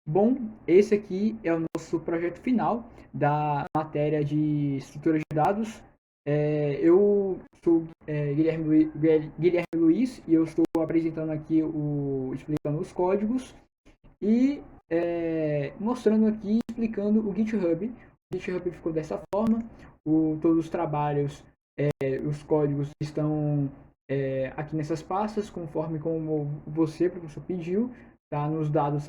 Bom, esse aqui é o nosso projeto final da matéria de estrutura de dados. Eu sou Guilherme Luiz e eu estou apresentando aqui explicando os códigos e mostrando aqui, explicando o GitHub. O GitHub ficou dessa forma, todos os trabalhos, os códigos estão aqui nessas pastas, conforme como você, professor, pediu. Tá nos dados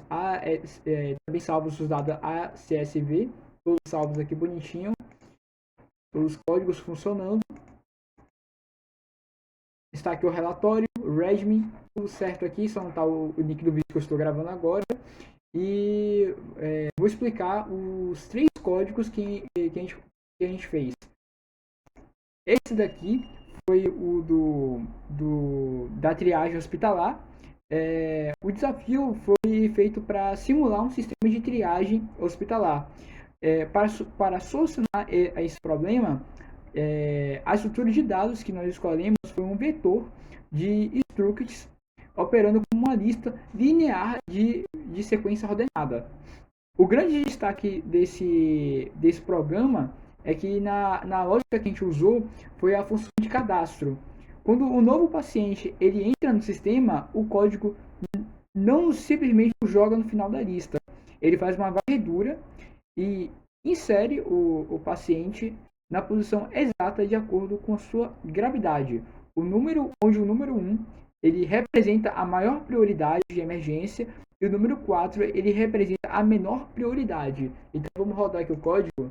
também salvos os dados ACSV, todos salvos aqui bonitinho, todos os códigos funcionando. Está aqui o relatório, o README, tudo certo aqui, só não está o link do vídeo que eu estou gravando agora. E vou explicar os 3 códigos que a gente fez. Esse daqui foi o da triagem hospitalar. O desafio foi feito para simular um sistema de triagem hospitalar. Para solucionar esse problema, a estrutura de dados que nós escolhemos foi um vetor de structs operando como uma lista linear de sequência ordenada. O grande destaque desse programa é que na lógica que a gente usou foi a função de cadastro. Quando o novo paciente ele entra no sistema, o código não simplesmente o joga no final da lista. Ele faz uma varredura e insere o paciente na posição exata de acordo com a sua gravidade. Onde o número 1 ele representa a maior prioridade de emergência e o número 4 ele representa a menor prioridade. Então vamos rodar aqui o código.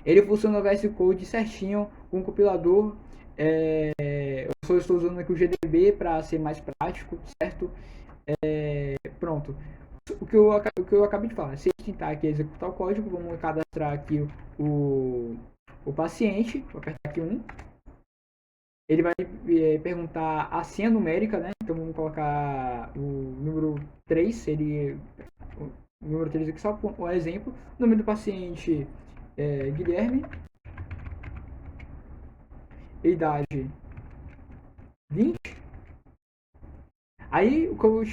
Ele funciona no VS Code certinho com o compilador. Eu só estou usando aqui o GDB para ser mais prático, certo? Pronto. O que eu acabei de falar. Se a gente tentar aqui executar o código, vamos cadastrar aqui o paciente. Vou apertar aqui 1. Ele vai perguntar a senha numérica, né? Então vamos colocar o número 3, seria o número 3 aqui só um exemplo. O nome do paciente é Guilherme. Idade 20. Aí, como eu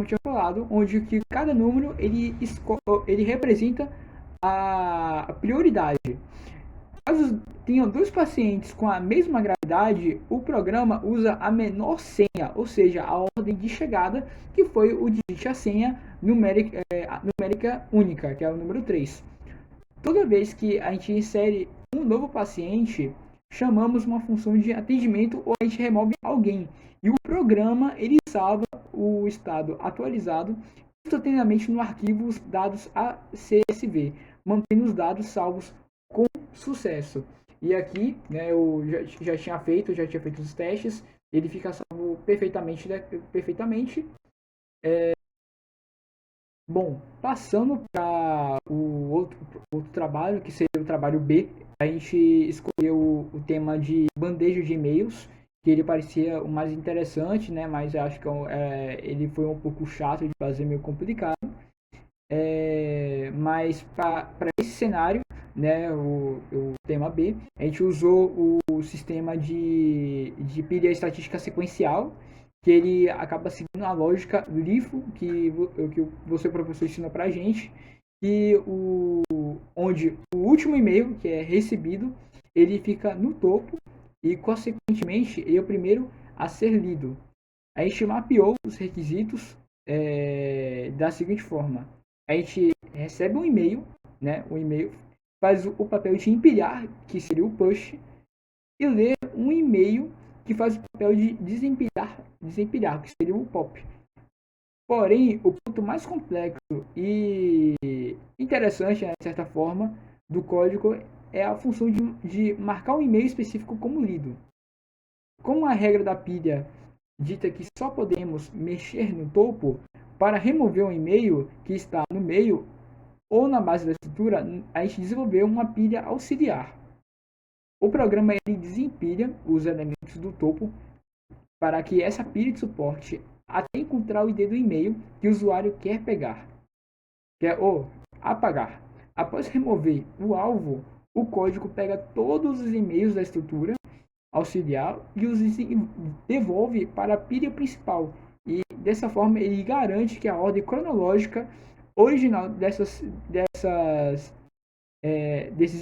tinha falado, onde que cada número ele representa a prioridade. Caso tenham 2 pacientes com a mesma gravidade, o programa usa a menor senha, ou seja, a ordem de chegada, que foi o digite a senha numérica única, que é o número 3. Toda vez que a gente insere um novo paciente, chamamos uma função de atendimento ou a gente remove alguém. E o programa ele salva o estado atualizado instantaneamente no arquivo dados ACSV, mantendo os dados salvos com sucesso. E aqui, né, eu já tinha feito os testes, ele fica salvo perfeitamente. Bom, passando para o outro trabalho, que seria o trabalho B, a gente escolheu o tema de bandeja de e-mails, que ele parecia o mais interessante, né? Mas eu acho que ele foi um pouco chato de fazer, meio complicado. Mas para esse cenário, né, o tema B, a gente usou o sistema de pilha estatística sequencial, que ele acaba seguindo a lógica LIFO, que você, professor, ensinou para a gente, onde o último e-mail, que é recebido, ele fica no topo e, consequentemente, ele é o primeiro a ser lido. A gente mapeou os requisitos da seguinte forma. A gente recebe um e-mail, né? Um e-mail faz o papel de empilhar, que seria o push, e lê um e-mail que faz o papel de desempilhar, que seria o pop. Porém, o ponto mais complexo e interessante, né, de certa forma, do código é a função de marcar um e-mail específico como lido. Como a regra da pilha dita que só podemos mexer no topo, para remover um e-mail que está no meio ou na base da estrutura, a gente desenvolveu uma pilha auxiliar. O programa ele desempilha os elementos do topo para que essa pilha de suporte até encontrar o ID do e-mail que o usuário quer pegar, ou apagar. Após remover o alvo, o código pega todos os e-mails da estrutura auxiliar e os devolve para a pilha principal. E dessa forma ele garante que a ordem cronológica original desses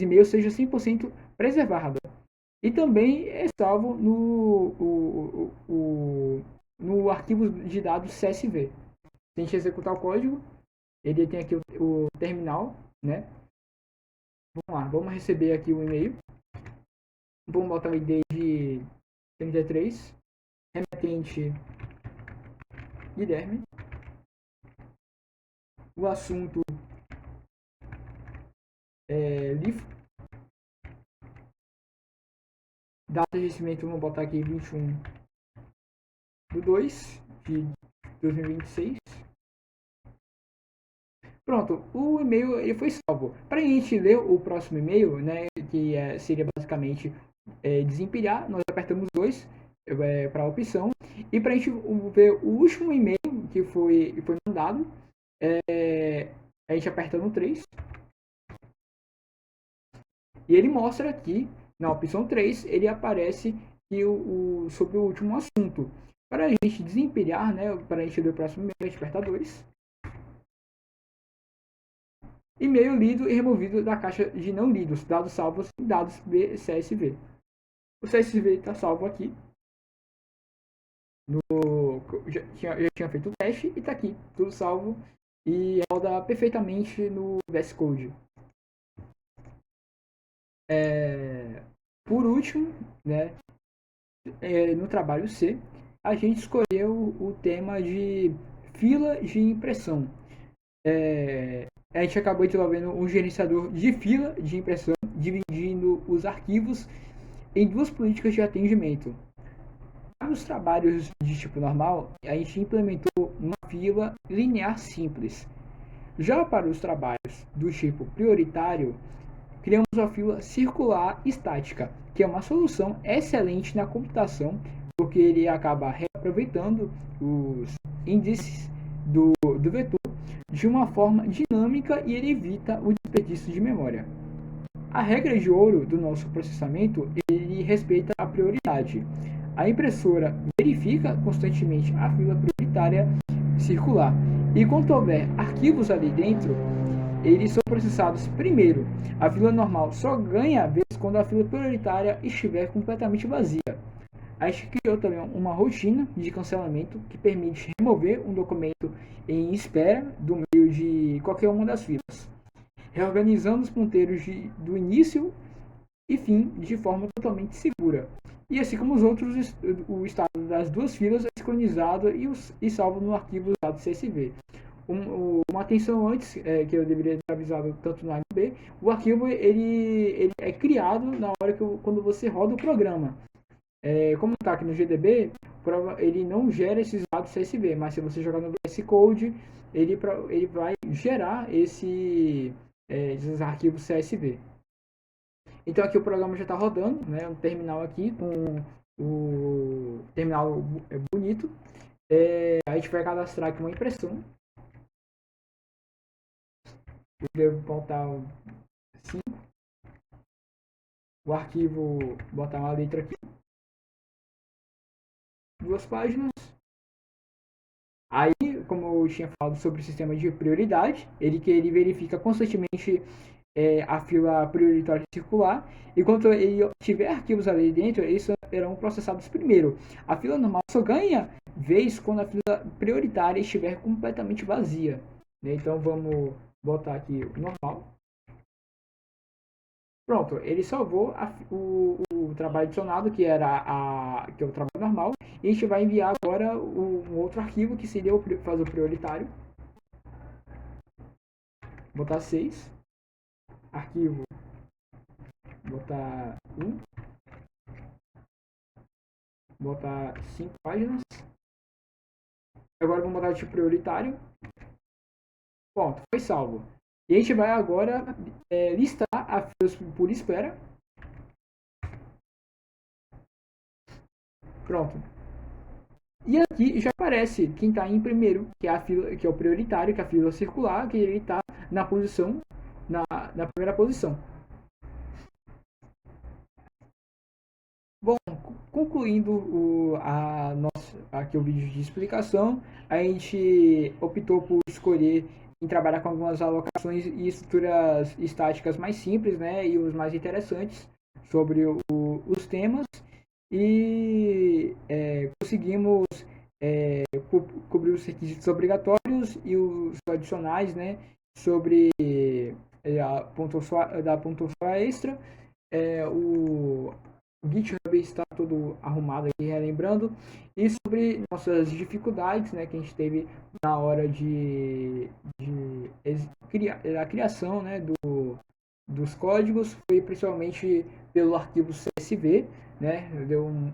e-mails seja 100% preservada. E também é salvo no arquivo de dados CSV. Se a gente executar o código, ele tem aqui o terminal, né? Vamos lá, vamos receber aqui o e-mail. Vamos botar o ID de 33, remetente Guilherme. O assunto é livro. Data de recebimento, vamos botar aqui 21/2 de 2026. Pronto, o e-mail ele foi salvo. Para a gente ler o próximo e-mail, né, que seria basicamente desempilhar, nós apertamos 2 para a opção. E para a gente ver o último e-mail que foi mandado, a gente aperta no 3. E ele mostra aqui, na opção 3, ele aparece que sobre o último assunto. Para a gente desempilhar, né, para a gente ler o próximo e-mail, a gente aperta 2. E-mail lido e removido da caixa de não lidos, dados salvos e dados CSV. O CSV está salvo aqui. Já tinha feito o teste e está aqui, tudo salvo e roda perfeitamente no VS Code. Por último, né, no trabalho C, a gente escolheu o tema de fila de impressão. A gente acabou desenvolvendo um gerenciador de fila de impressão, dividindo os arquivos em duas políticas de atendimento. Para os trabalhos de tipo normal, a gente implementou uma fila linear simples. Já para os trabalhos do tipo prioritário, criamos uma fila circular estática, que é uma solução excelente na computação, porque ele acaba reaproveitando os índices do vetor de uma forma dinâmica e ele evita o desperdício de memória. A regra de ouro do nosso processamento, ele respeita a prioridade. A impressora verifica constantemente a fila prioritária circular e quando houver arquivos ali dentro, eles são processados primeiro. A fila normal só ganha vez quando a fila prioritária estiver completamente vazia. A gente criou também uma rotina de cancelamento que permite remover um documento em espera do meio de qualquer uma das filas, reorganizando os ponteiros do início e fim de forma totalmente segura. E assim como os outros, o estado das duas filas é sincronizado e salvo no arquivo usado CSV. Uma atenção antes, que eu deveria ter avisado tanto no A e no B, o arquivo ele é criado na hora quando você roda o programa. Como está aqui no GDB, ele não gera esses dados CSV, mas se você jogar no VS Code, ele vai gerar esses arquivos CSV. Então aqui o programa já está rodando, né? Um terminal aqui com o terminal bonito. A gente vai cadastrar aqui uma impressão. Eu devo botar 5. O arquivo, botar uma letra aqui. 2 páginas. Aí, como eu tinha falado sobre o sistema de prioridade, ele verifica constantemente a fila prioritária circular, e quando ele tiver arquivos ali dentro, eles serão processados primeiro. A fila normal só ganha vez quando a fila prioritária estiver completamente vazia. Então vamos botar aqui o normal. Pronto, ele salvou o trabalho adicionado, que é o trabalho normal, e a gente vai enviar agora um outro arquivo, que seria fazer o prioritário. Botar 6. Arquivo, botar 1. Botar 5 páginas. Agora vamos botar o tipo prioritário. Pronto, foi salvo. E a gente vai agora listar as filas por espera. Pronto. E aqui já aparece quem está em primeiro, que é a fila, que é o prioritário, que é a fila circular, que ele está na posição, na primeira posição. Bom, concluindo aqui o vídeo de explicação, a gente optou por escolher em trabalhar com algumas alocações e estruturas estáticas mais simples, né, e os mais interessantes sobre os temas, e conseguimos cobrir os requisitos obrigatórios e os adicionais, né, sobre da pontuação extra. O GitHub está todo arrumado aqui, relembrando, e sobre nossas dificuldades, né, que a gente teve na hora da criação, né, dos códigos, foi principalmente pelo arquivo CSV, né,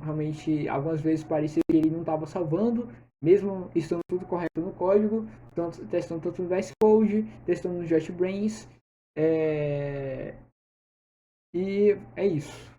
realmente algumas vezes parecia que ele não estava salvando, mesmo estando tudo correto no código, testando tanto no VS Code, testando no JetBrains, e é isso.